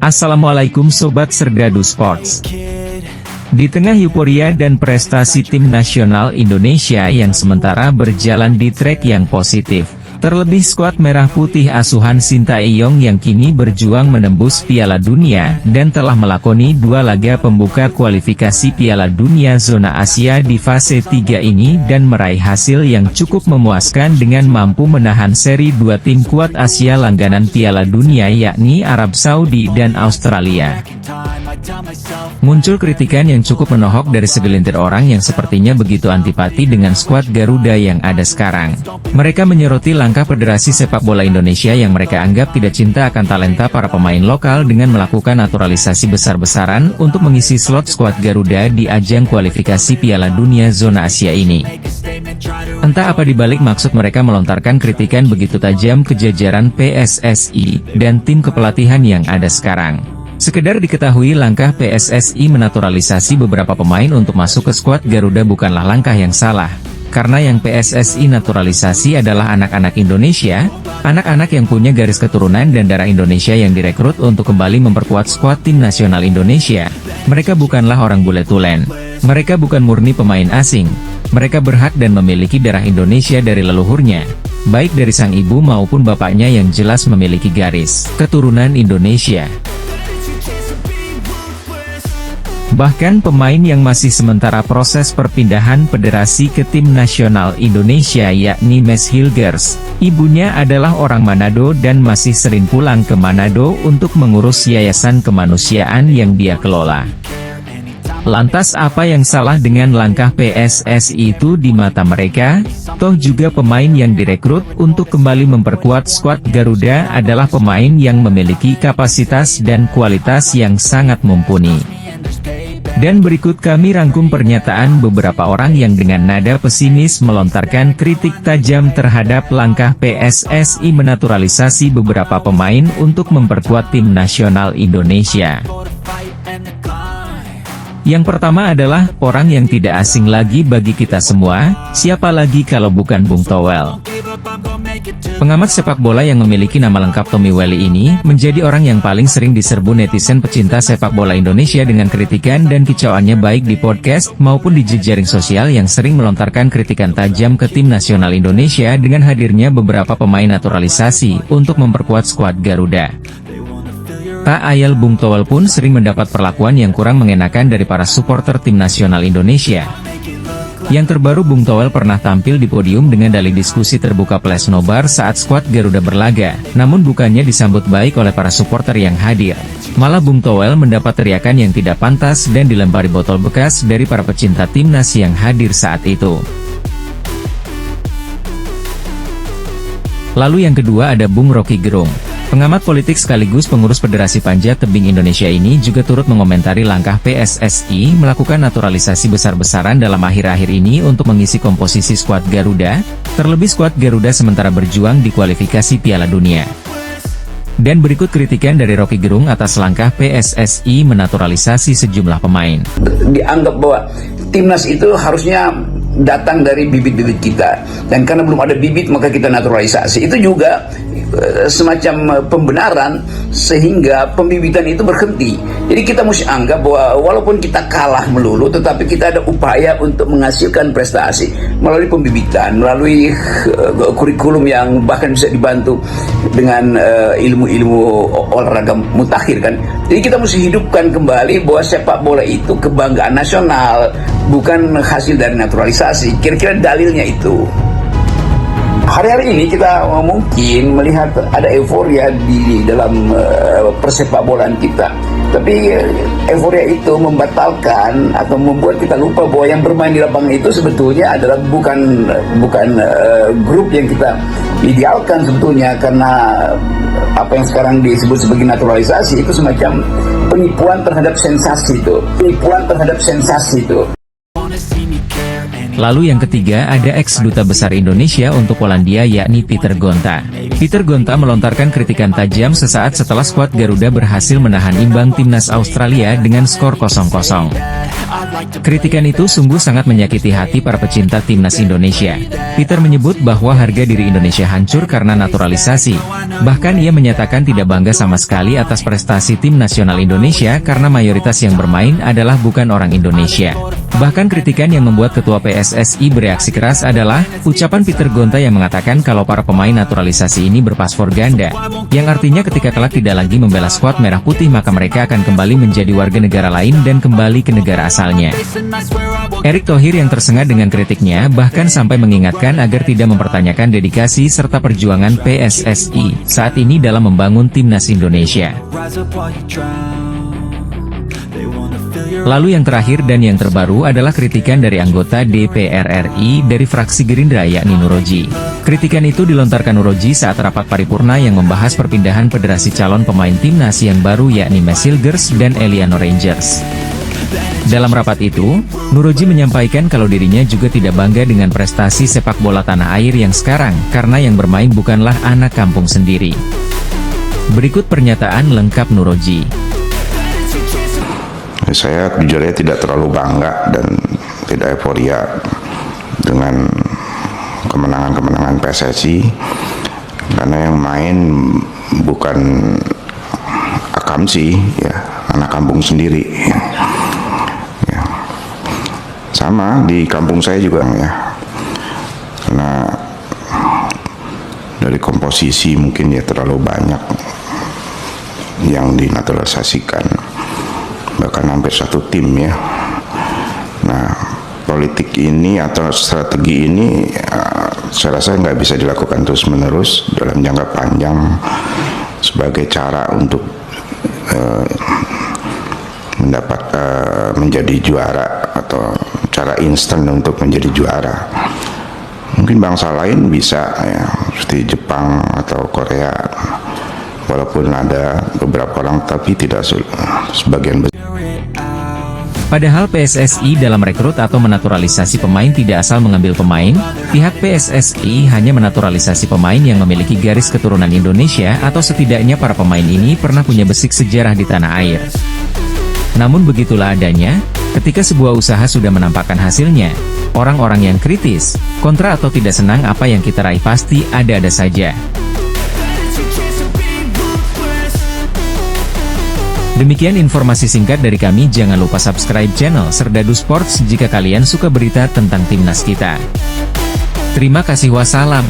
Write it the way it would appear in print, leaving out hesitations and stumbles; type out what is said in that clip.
Assalamualaikum Sobat Serdadu Sports. Di tengah euforia dan prestasi tim nasional Indonesia yang sementara berjalan di trek yang positif, terlebih skuad merah putih asuhan Sintayong yang kini berjuang menembus Piala Dunia dan telah melakoni 2 laga pembuka kualifikasi Piala Dunia zona Asia di fase 3 ini dan meraih hasil yang cukup memuaskan dengan mampu menahan seri 2 tim kuat Asia langganan Piala Dunia yakni Arab Saudi dan Australia. Muncul kritikan yang cukup menohok dari segelintir orang yang sepertinya begitu antipati dengan skuad Garuda yang ada sekarang. Mereka menyoroti langkah Federasi Sepak Bola Indonesia yang mereka anggap tidak cinta akan talenta para pemain lokal dengan melakukan naturalisasi besar-besaran untuk mengisi slot skuad Garuda di ajang kualifikasi Piala Dunia zona Asia ini. Entah apa dibalik maksud mereka melontarkan kritikan begitu tajam ke jajaran PSSI dan tim kepelatihan yang ada sekarang. Sekedar diketahui langkah PSSI menaturalisasi beberapa pemain untuk masuk ke skuad Garuda bukanlah langkah yang salah. Karena yang PSSI naturalisasi adalah anak-anak Indonesia, anak-anak yang punya garis keturunan dan darah Indonesia yang direkrut untuk kembali memperkuat skuad tim nasional Indonesia. Mereka bukanlah orang bule tulen. Mereka bukan murni pemain asing. Mereka berhak dan memiliki darah Indonesia dari leluhurnya, baik dari sang ibu maupun bapaknya yang jelas memiliki garis keturunan Indonesia. Bahkan pemain yang masih sementara proses perpindahan federasi ke tim nasional Indonesia yakni Mes Hilgers, ibunya adalah orang Manado dan masih sering pulang ke Manado untuk mengurus yayasan kemanusiaan yang dia kelola. Lantas apa yang salah dengan langkah PSSI itu di mata mereka? Toh juga pemain yang direkrut untuk kembali memperkuat skuad Garuda adalah pemain yang memiliki kapasitas dan kualitas yang sangat mumpuni. Dan berikut kami rangkum pernyataan beberapa orang yang dengan nada pesimis melontarkan kritik tajam terhadap langkah PSSI menaturalisasi beberapa pemain untuk memperkuat tim nasional Indonesia. Yang pertama adalah orang yang tidak asing lagi bagi kita semua, siapa lagi kalau bukan Bung Towel. Pengamat sepak bola yang memiliki nama lengkap Tommy Welly ini, menjadi orang yang paling sering diserbu netizen pecinta sepak bola Indonesia dengan kritikan dan kicauannya baik di podcast, maupun di jejaring sosial yang sering melontarkan kritikan tajam ke tim nasional Indonesia dengan hadirnya beberapa pemain naturalisasi, untuk memperkuat skuad Garuda. Tak ayal Bung Towel pun sering mendapat perlakuan yang kurang mengenakan dari para supporter tim nasional Indonesia. Yang terbaru Bung Towel pernah tampil di podium dengan dalih diskusi terbuka Plus Nobar saat skuad Garuda berlaga, namun bukannya disambut baik oleh para supporter yang hadir. Malah Bung Towel mendapat teriakan yang tidak pantas dan dilempari botol bekas dari para pecinta timnas yang hadir saat itu. Lalu yang kedua ada Bung Rocky Gerung. Pengamat politik sekaligus pengurus Federasi Panjat Tebing Indonesia ini juga turut mengomentari langkah PSSI melakukan naturalisasi besar-besaran dalam akhir-akhir ini untuk mengisi komposisi skuad Garuda, terlebih skuad Garuda sementara berjuang di kualifikasi Piala Dunia. Dan berikut kritikan dari Rocky Gerung atas langkah PSSI menaturalisasi sejumlah pemain. Dianggap bahwa timnas itu harusnya datang dari bibit-bibit kita, dan karena belum ada bibit maka kita naturalisasi. Itu juga semacam pembenaran sehingga pembibitan itu berhenti. Jadi kita mesti anggap bahwa walaupun kita kalah melulu, tetapi kita ada upaya untuk menghasilkan prestasi melalui pembibitan, melalui kurikulum yang bahkan bisa dibantu dengan ilmu-ilmu olahraga mutakhir kan. Jadi kita mesti hidupkan kembali bahwa sepak bola itu kebanggaan nasional, bukan hasil dari naturalisasi. Kira-kira dalilnya itu. Hari-hari ini kita mungkin melihat ada euforia di dalam persepakbolaan kita. Tapi euforia itu membatalkan atau membuat kita lupa bahwa yang bermain di lapangan itu sebetulnya adalah bukan grup yang kita idealkan sebetulnya, karena apa yang sekarang disebut sebagai naturalisasi itu semacam penipuan terhadap sensasi itu. Lalu yang ketiga ada ex-duta besar Indonesia untuk Polandia yakni Peter Gonta. Peter Gonta melontarkan kritikan tajam sesaat setelah skuad Garuda berhasil menahan imbang timnas Australia dengan skor 0-0. Kritikan itu sungguh sangat menyakiti hati para pecinta timnas Indonesia. Peter menyebut bahwa harga diri Indonesia hancur karena naturalisasi. Bahkan ia menyatakan tidak bangga sama sekali atas prestasi tim nasional Indonesia karena mayoritas yang bermain adalah bukan orang Indonesia. Bahkan kritikan yang membuat ketua PSSI bereaksi keras adalah ucapan Peter Gonta yang mengatakan kalau para pemain naturalisasi ini berpaspor ganda, yang artinya ketika kelak tidak lagi membela skuad merah putih maka mereka akan kembali menjadi warga negara lain dan kembali ke negara asalnya. Erick Thohir yang tersengat dengan kritiknya bahkan sampai mengingatkan agar tidak mempertanyakan dedikasi serta perjuangan PSSI saat ini dalam membangun timnas Indonesia. Lalu yang terakhir dan yang terbaru adalah kritikan dari anggota DPR RI dari fraksi Gerindra yakni Nuroji. Kritikan itu dilontarkan Nuroji saat rapat paripurna yang membahas perpindahan federasi calon pemain timnas yang baru yakni Mesilgers dan Eliano Rangers. Dalam rapat itu, Nuroji menyampaikan kalau dirinya juga tidak bangga dengan prestasi sepak bola tanah air yang sekarang karena yang bermain bukanlah anak kampung sendiri. Berikut pernyataan lengkap Nuroji. Saya jujurnya tidak terlalu bangga dan tidak euforia dengan kemenangan-kemenangan PSSI karena yang main bukan akamsi ya, anak kampung sendiri ya. Sama di kampung saya juga ya, karena dari komposisi mungkin ya terlalu banyak yang dinaturalisasikan, bahkan hampir satu tim ya. Nah, politik ini atau strategi ini saya rasa nggak bisa dilakukan terus menerus dalam jangka panjang sebagai cara untuk menjadi juara atau cara instan untuk menjadi juara. Mungkin bangsa lain bisa ya, seperti Jepang atau Korea, walaupun ada beberapa orang tapi tidak sebagian besar. Padahal PSSI dalam rekrut atau menaturalisasi pemain tidak asal mengambil pemain, pihak PSSI hanya menaturalisasi pemain yang memiliki garis keturunan Indonesia atau setidaknya para pemain ini pernah punya besik sejarah di tanah air. Namun begitulah adanya, ketika sebuah usaha sudah menampakkan hasilnya, orang-orang yang kritis, kontra atau tidak senang apa yang kita raih pasti ada-ada saja. Demikian informasi singkat dari kami, jangan lupa subscribe channel Serdadu Sports jika kalian suka berita tentang timnas kita. Terima kasih, wassalam.